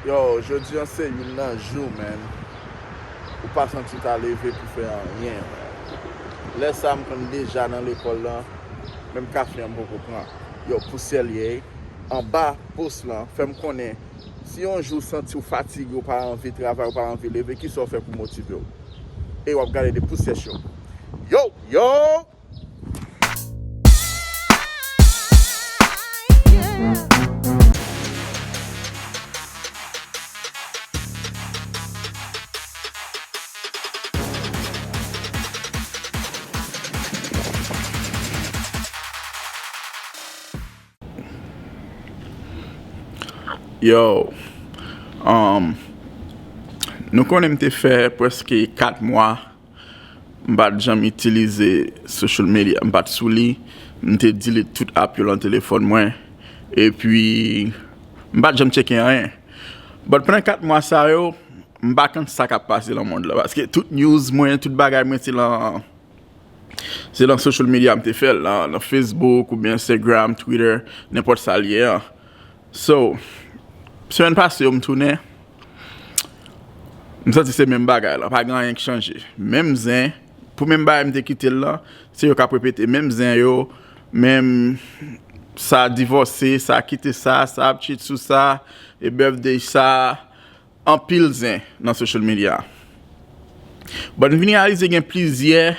Yo, jodi an se yon nan jou, man. Ou pa santi ta leve pou fè an rien, man. Lè sa m kon deja nan l'ekol lan, mèm kafe an pou pran. Yo, pousse liye, an ba pousse lan, fè m konen, si yon jou santi ou fatigue ou pa anvi travay ou pa anvi leve, ki so fè pou motive ou? E wap gade de pousse show. Yo, yo! Yo, nou konen mte fè preske 4 mwa mbat jam itilize social media, mbat sou li, mte delete tout app yo lan telefon mwen, e pi mbat jam cheke rien. But pendant 4 mwa sa yo, mbat kan sa ka pase lan monde la, paske tout news mwen, tout bagay mwen se lan social media mte fè, lan Facebook ou bien Instagram, Twitter, n'importe sa liye. So, semaine passée, je me tournais. Je me sens que c'est le même bagage, pas grand rien qui change. Même zin, pour même bagage, je quitté là, c'est yo qui a répété. Même zin, yo, même ça a divorcé, ça a quitté ça, ça a petit sous ça, et birthday ça, en pile zin dans social media. Bon, je viens réaliser qu'il y a plusieurs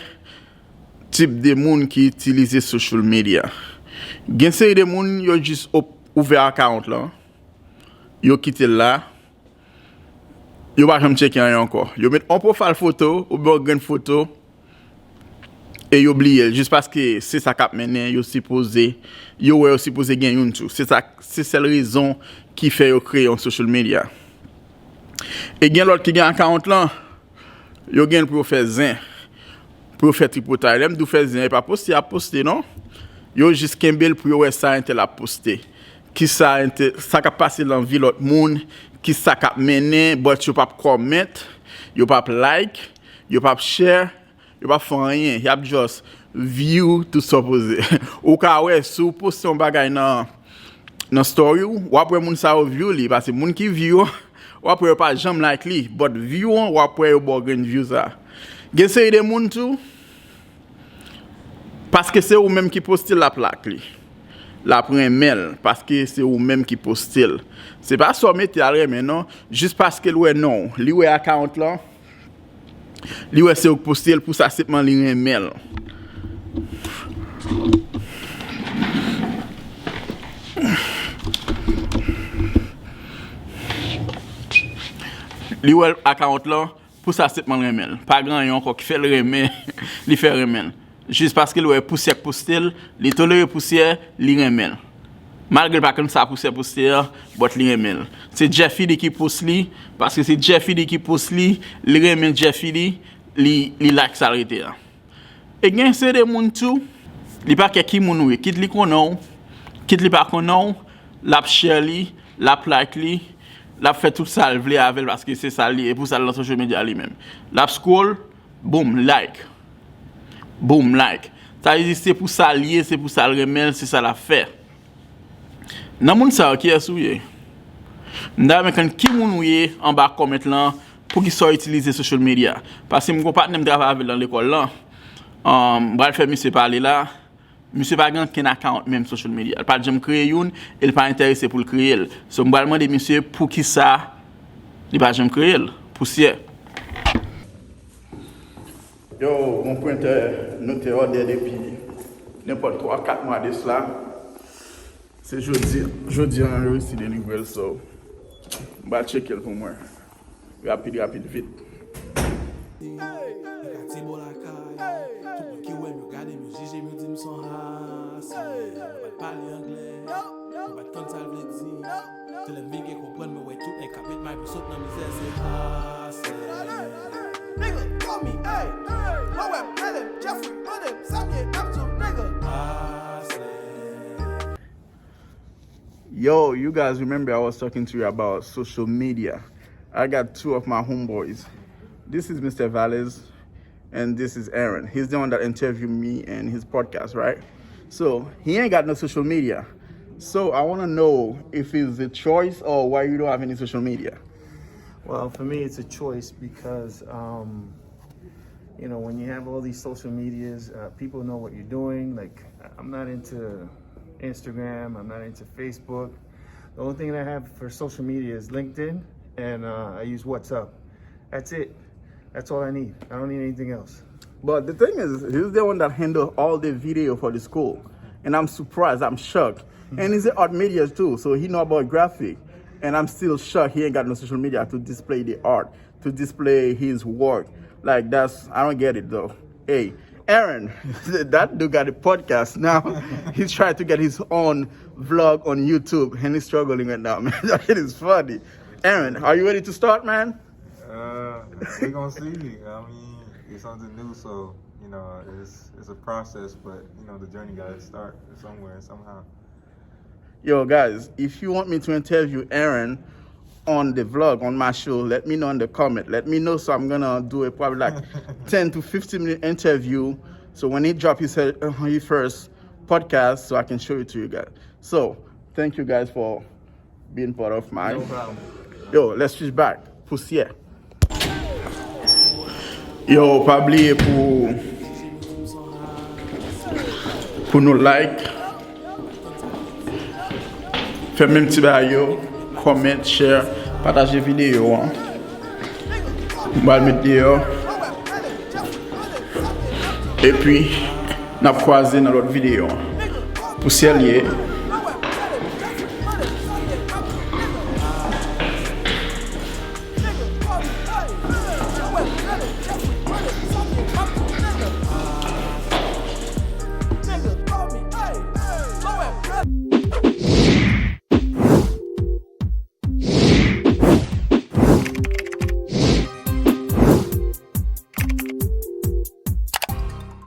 types de monde qui utilisent social media. Il y a une série de monde qui ont juste ouvert un compte là. Yo quitté là, yo pas jamais checker rien encore. Yo met un profil photo ou bien une photo et yo oublié juste parce que c'est ça qui mené yo supposé gagner une tout. C'est la raison qui fait yo créer un social media. Et gen l'autre qui gagne un compte là, yo gagne pour faire zin, pour faire tripotage. L'aime dou faire zin, pas poster à poster non. Yo juste kembel pour yo ça intel la poster. Qui ça ka passe dans vie l'autre monde, qui ça ka mené, but yo pas comment, yo pas like, yo pas share, yo pas faire rien, y a just view tout supposé. Ou ka ouais sou poster un bagay dans story ou après moun ça view li parce que moun qui view ou après pas jamais like li, but view ou après yo bon view ça. Gen série de moun tout parce que c'est ou même qui poste la plaque li. La prend mail parce que c'est ou même qui postile. C'est pas ça mettre à mais non, juste parce que ouais non, li ouais account là. Li ouais c'est ou postile pour ça simplement li un mail. Li ouais account là pour ça simplement un mail. Pas grand yon encore qui fait le remel, li fait remel. Juste parce que le poussière postel, les toléré poussière, li remel. Malgré pas comme ça poussière, but li remel. C'est Jeffy qui poste li parce que c'est Jeffy qui poste li remel Jeffy li like ça arrêté. Et gen c'est des moun tout, li pas qui moun ou, quitte li konon, quitte li pas konon, la share li, la like li, la fait tout ça vle avec parce que c'est ça li et pour ça dans social media lui même. La scroll, boom, like. Boom, like. Ça existe pour ça lier, c'est pour ça le remel, c'est ça l'affaire. Nan moun sa qui est souye. M'da men kan ki moun ouye en bas comment là pour qui soit utiliser social media parce que mon partenaire me travaille avec dans l'école là. Bral faire monsieur parler là. Monsieur pas grand ken account même social media. Il pas jamais créer une, il pas intéressé pour le créer. So m'bral demander monsieur pour qui ça il pas jamais créer poussière. Yo, mon pointeur, nous te ordre depuis n'importe 3-4 mois de cela. C'est jeudi, on a réussi des nouvelles, so on va checker pour moi. Rapide, vite. Yo, you guys remember I was talking to you about social media. I got 2 of my homeboys. This is Mr. Valles and this is Aaron. He's the one that interviewed me in his podcast, right? So he ain't got no social media. So I want to know if it's a choice or why you don't have any social media. Well, for me, it's a choice because, you know, when you have all these social medias, people know what you're doing. Like, I'm not into Instagram. I'm not into Facebook. The only thing that I have for social media is LinkedIn, and I use WhatsApp. That's it. That's all I need. I don't need anything else. But the thing is, he's the one that handled all the video for the school. And I'm surprised, I'm shocked. And he's an art media too, so he know about graphic. And I'm still shocked he ain't got no social media to display the art, to display his work. Like I don't get it though. Hey, Aaron, that dude got a podcast now. He's trying to get his own vlog on YouTube and he's struggling right now, man. That shit is funny. Aaron, are you ready to start, man? We're gonna see. I mean, it's something new, so you know, it's a process, but you know, the journey gotta start somewhere and somehow. Yo, guys, if you want me to interview Aaron on the vlog, on my show, let me know in the comment. Let me know, so I'm gonna do a probably like 10 to 15 minute interview. So when he drop his first podcast, so I can show it to you guys. So thank you guys for being part of mine. No problem. Yo, let's switch back. Poussière. Yo, pas oublier pour nous like, faire même petit bail, comment, share, partager vidéo. On va le mettre dehors. Et puis, on a croisé dans l'autre vidéo. Poussière liée.